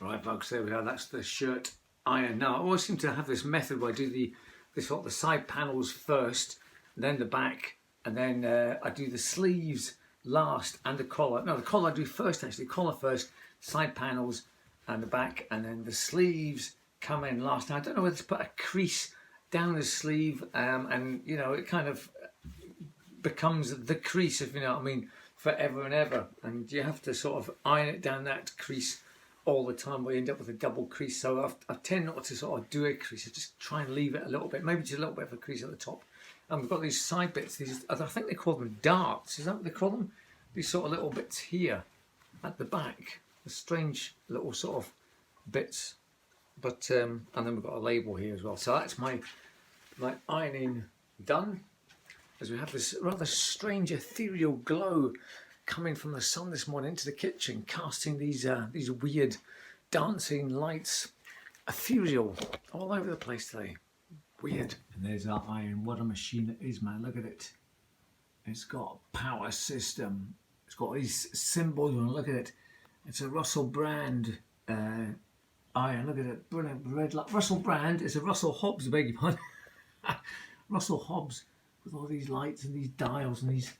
Right, folks, there we are. That's the shirt iron. Now, I always seem to have this method where I do the side panels first, then the back, and then I do the sleeves last and the collar. No, the collar I do first, actually. Collar first, side panels and the back, and then the sleeves come in last. Now, I don't know whether to put a crease down the sleeve, and, you know, it kind of becomes the crease, if you know what I mean, forever and ever. And you have to sort of iron it down that crease all the time, where you end up with a double crease. So I tend not to sort of do a crease. I just try and leave it a little bit, maybe just a little bit of a crease at the top. And we've got these side bits. These, I think they call them darts. Is that what they call them? These sort of little bits here at the back. The strange little sort of bits. But and then we've got a label here as well. So that's my ironing done. As we have this rather strange ethereal glow coming from the sun this morning into the kitchen, casting these weird dancing lights, ethereal, all over the place today. Weird. And there's our iron. What a machine it is, man. Look at it. It's got a power system. It's got these symbols. When I look at it, it's a Russell Brand iron. Look at it. Brilliant. Red light. Russell Brand is a Russell Hobbs, I beg your pardon. Russell Hobbs with all these lights and these dials and these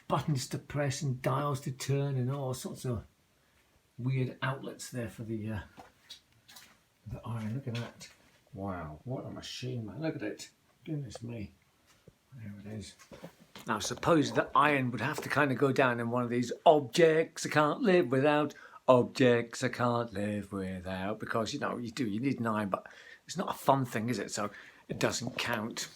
buttons to press and dials to turn and all sorts of weird outlets there for the iron. Look at that. Wow, what a machine, man. Look at it. Goodness me. There it is. Now, suppose the iron would have to kind of go down in one of these objects I can't live without. Objects I can't live without. Because, you know, you need an iron, but it's not a fun thing, is it? So it doesn't count.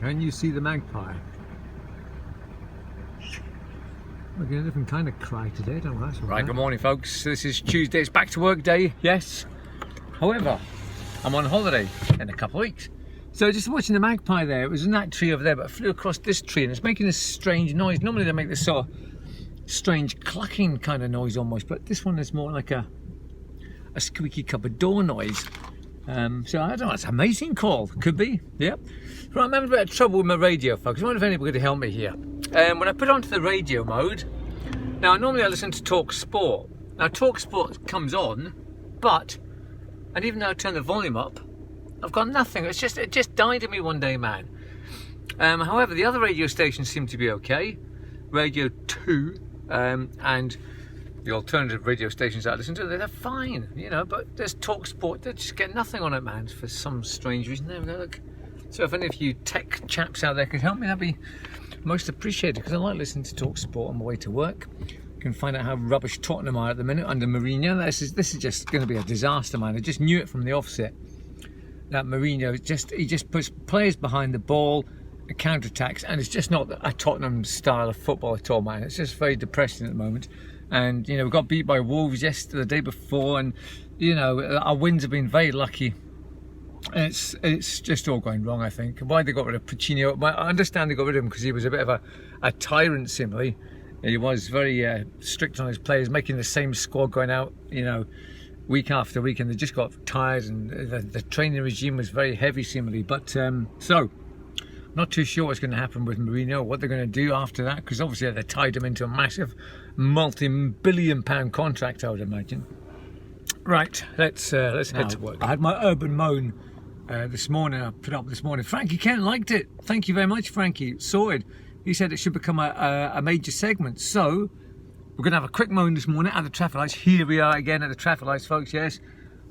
Can you see the magpie? We're getting a different kind of cry today, don't we? Right, good morning, folks. This is Tuesday. It's back to work day, yes. However, I'm on holiday in a couple of weeks. So just watching the magpie there, it was in that tree over there, but it flew across this tree and it's making this strange noise. Normally they make this sort of strange clucking kind of noise almost, but this one is more like a squeaky cupboard door noise. So I don't know, it's an amazing call. Could be, yeah. Right, I'm having a bit of trouble with my radio, folks. I wonder if anybody could help me here. When I put it onto the radio mode, now normally I listen to Talk Sport. Now Talk Sport comes on, but, and even though I turn the volume up, I've got nothing. It just died on me one day, man. However, the other radio stations seem to be okay. Radio 2 and the alternative radio stations that I listen to, they're fine, you know, but there's Talk Sport, they just get nothing on it, man, for some strange reason. There we go, look. So if any of you tech chaps out there could help me, that'd be most appreciated, because I like listening to Talk Sport on my way to work. You can find out how rubbish Tottenham are at the minute under Mourinho. This is just going to be a disaster, man. I just knew it from the offset. That Mourinho, he just puts players behind the ball, counter-attacks, and it's just not a Tottenham style of football at all, man. It's just very depressing at the moment. And, you know, we got beat by Wolves the day before, and, you know, our wins have been very lucky. It's just all going wrong, I think. Why they got rid of Pochettino? I understand they got rid of him because he was a bit of a tyrant, simply. He was very strict on his players, making the same squad going out, you know, week after week, and they just got tired, and the training regime was very heavy, seemingly. But so Not too sure what's going to happen with Mourinho, what they're going to do after that, because obviously they tied him into a massive multi-billion-pound contract, I would imagine. Right, let's head to work. I had my urban moan this morning. I put up this morning. Frankie Kent liked it. Thank you very much, Frankie. Sorted. He said it should become a major segment. So we're going to have a quick moan this morning at the traffic lights. Here we are again at the traffic lights, folks. Yes.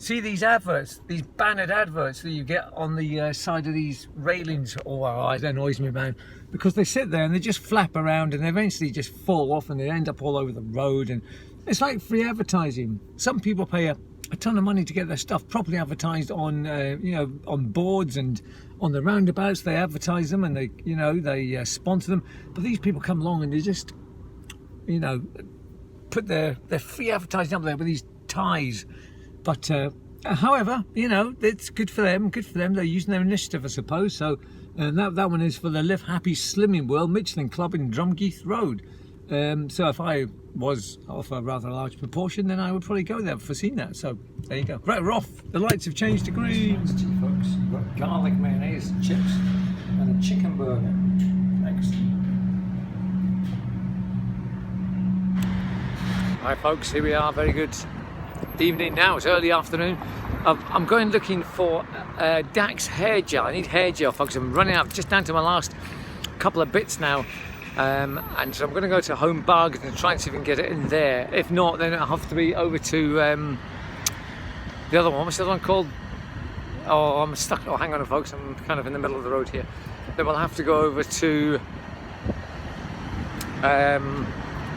See these adverts, these bannered adverts that you get on the side of these railings. Oh, that annoys me, man, because they sit there and they just flap around and they eventually just fall off and they end up all over the road. And it's like free advertising. Some people pay a ton of money to get their stuff properly advertised on, on boards and on the roundabouts. They advertise them and they sponsor them. But these people come along and they just, put their free advertising up there with these ties. But however, it's good for them. Good for them. They're using their initiative, I suppose. So that one is for the Live Happy Slimming World Michelin Club in Drumgeeth Road. So if I was off a rather large proportion, then I would probably go there for seeing that. So there you go. Right, we're off. The lights have changed to green. Folks, we've got garlic mayonnaise, chips, and a chicken burger. Excellent. Hi, folks. Here we are. Very good evening now. It's early afternoon. I'm going looking for Dax hair gel. I need hair gel, folks. I'm running out, just down to my last couple of bits now. And so I'm going to go to Home Bargains and try and see if we can get it in there. If not, then I'll have to be over to the other one. What's the other one called? Oh, I'm stuck. Oh, hang on, folks. I'm kind of in the middle of the road here. Then we'll have to go over to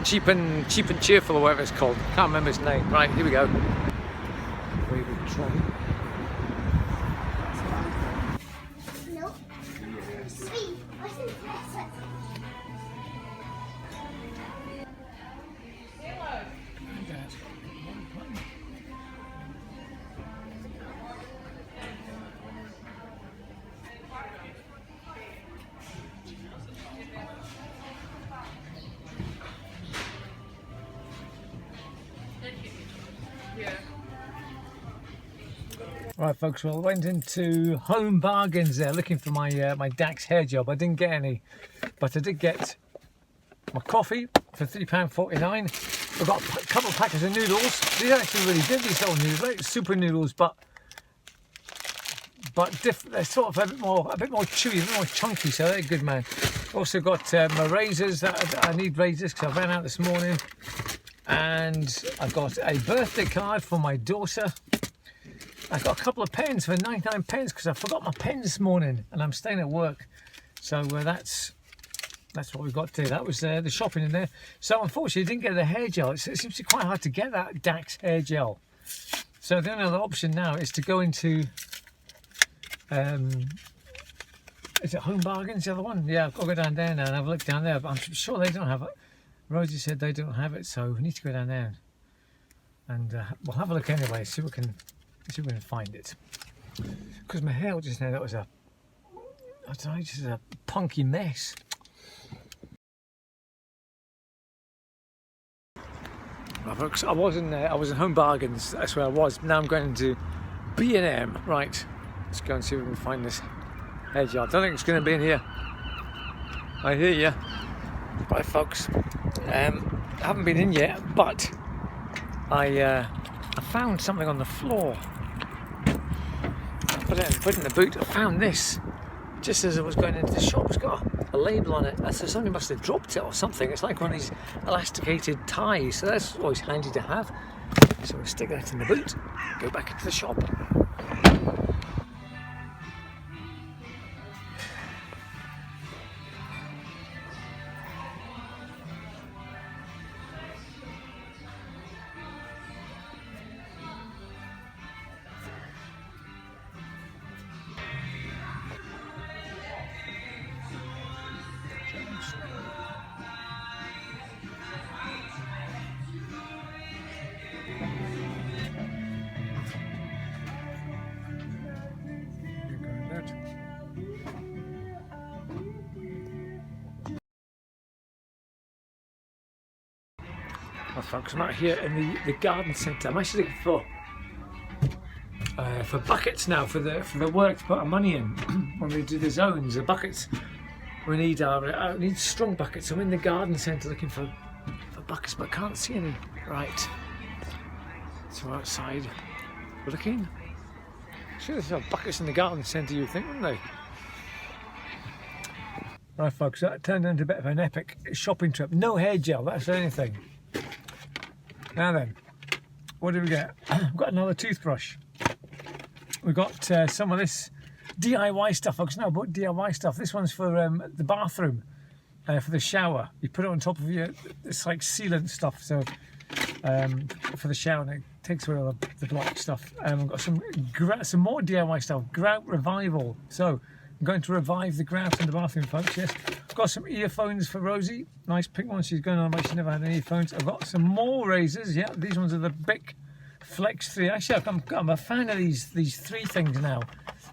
Cheap and Cheerful, or whatever it's called. Can't remember its name. Right, here we go. Very good trolley. Nope. Sweet. What's in this? Right, folks, well, I went into Home Bargains there looking for my my Dax hair gel. I didn't get any, but I did get my coffee for £3.49. I've got a couple of packets of noodles. These are actually really good, these little noodles, like super noodles, but they're sort of a bit more chewy, a bit more chunky, so they're good, man. Also got my razors. That I need razors because I ran out this morning, and I got a birthday card for my daughter. I got a couple of pens for 99 pence because I forgot my pens this morning and I'm staying at work. So that's what we've got to do. That was the shopping in there. So unfortunately I didn't get the hair gel. It seems to be quite hard to get that Dax hair gel. So the only other option now is to go into, is it Home Bargains, the other one? Yeah, I've got to go down there now and have a look down there. But I'm sure they don't have it. Rosie said they don't have it, so we need to go down there. And we'll have a look anyway, see if we can find it. Because my hair just now, that was I don't know, just a punky mess. Well, folks, I was in Home Bargains. That's where I was. Now I'm going to B&M. Right, let's go and see if we can find this hair gel. I don't think it's going to be in here. I hear you. Right, folks. I haven't been in yet, but I found something on the floor. Put it in the boot. I found this just as I was going into the shop. It's got a label on it. So somebody must have dropped it or something. It's like one of these elasticated ties, so that's always handy to have. So we'll stick that in the boot, go back into the shop. Well, folks, I'm out here in the garden centre. I'm actually looking for buckets now for the work to put our money in when we do the zones. The buckets we need strong buckets. I'm in the garden centre looking for buckets, but I can't see any. Right, so we're outside, we're looking. Sure, there's some buckets in the garden centre, you'd think, wouldn't they? Right folks, that turned into a bit of an epic shopping trip. No hair gel, that's the only thing. Now then, what do we get? We've got another toothbrush. We've got some of this DIY stuff, folks. No, but DIY stuff. This one's for the bathroom, for the shower. You put it on top of it's like sealant stuff, so for the shower, and it takes away all the black stuff. We've got some more DIY stuff. Grout revival. So I'm going to revive the grout in the bathroom, folks. Yes. I've got some earphones for Rosie. Nice pink ones. She's going on about she never had any earphones. I've got some more razors. Yeah, these ones are the Bic Flex 3. Actually, I'm a fan of these 3 things now.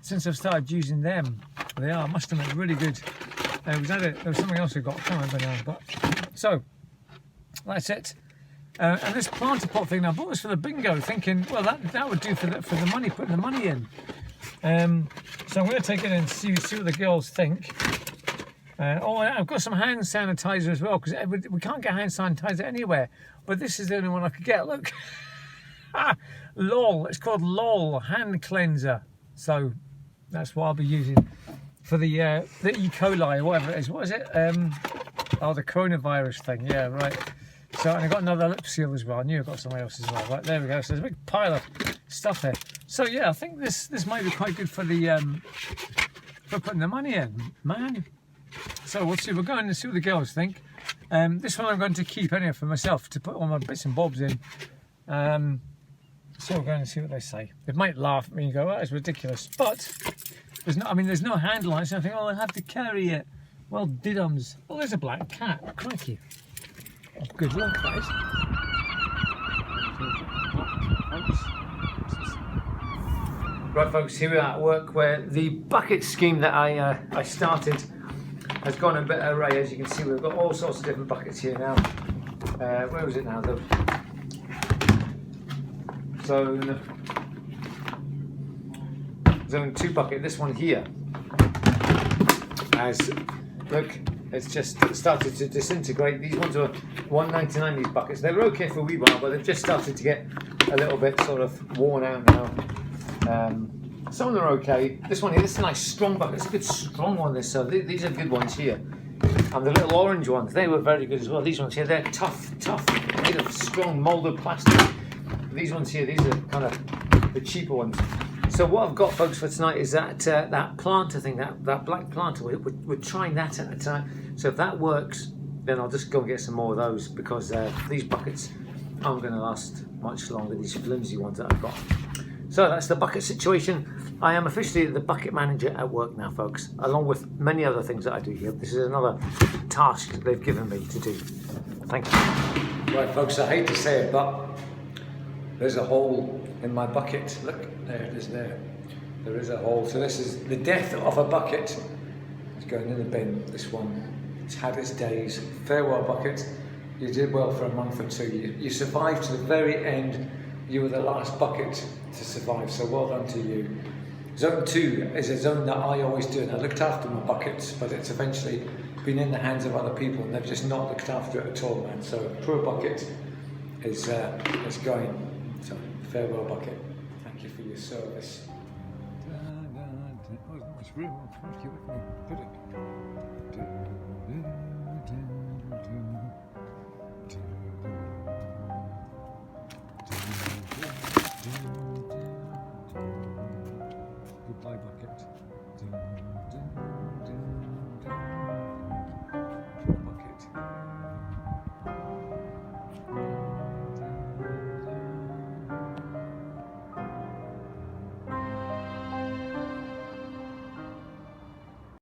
Since I've started using them, they are, I must admit, really good. There was something else I got. I can't remember now. But so that's it. And this planter pot thing, I bought this for the bingo, thinking, well, that would do for the money, putting the money in. So I'm going to take it and see what the girls think. I've got some hand sanitizer as well, because we can't get hand sanitizer anywhere. But this is the only one I could get. Look, LOL. It's called LOL hand cleanser. So that's what I'll be using for the E. coli or whatever it is. What is it? The coronavirus thing. Yeah, right. So, and I got another lip seal as well. I knew I got somewhere else as well. Right, there we go. So there's a big pile of stuff here. So yeah, I think this might be quite good for for putting the money in, man. So we'll see. We're going to see what the girls think. This one I'm going to keep anyway for myself to put all my bits and bobs in. So we're going to see what they say. They might laugh at me and go, "Oh, that's ridiculous," but there's no handle on it. So I think, "Oh, I'll have to carry it." Well, diddums. Oh, there's a black cat. Crikey. Oh, good luck, guys. Right, folks, here we are at work where the bucket scheme that I started has gone a bit array. As you can see, we've got all sorts of different buckets here now. Where was it now, though? Zone 2 bucket. This one here has, look, it's just started to disintegrate. These ones are $1.99, these buckets. They were okay for a wee while, but they've just started to get a little bit sort of worn out now. Some of them are okay. This one here, this is a nice strong bucket. It's a good strong one, this. So these are good ones here. And the little orange ones, they were very good as well. These ones here, they're tough, made of strong moulded plastic. These ones here, these are kind of the cheaper ones. So what I've got, folks, for tonight is that planter thing, that black planter. We're trying that at a time. So if that works, then I'll just go and get some more of those, because these buckets aren't going to last much longer, these flimsy ones that I've got. So that's the bucket situation. I am officially the bucket manager at work now, folks, along with many other things that I do here. This is another task that they've given me to do. Thank you. Right, folks, I hate to say it, but there's a hole in my bucket. Look, there it is there. There is a hole. So this is the death of a bucket. It's going in the bin, this one. It's had its days. Farewell bucket. You did well for a month or two. You survived to the very end. You were the last bucket to survive, so well done to you. Zone 2 is a zone that I always do, and I looked after my buckets, but it's eventually been in the hands of other people, and they've just not looked after it at all, man. So poor bucket is going. So farewell bucket. Thank you for your service. There's not much room. Where can we put it?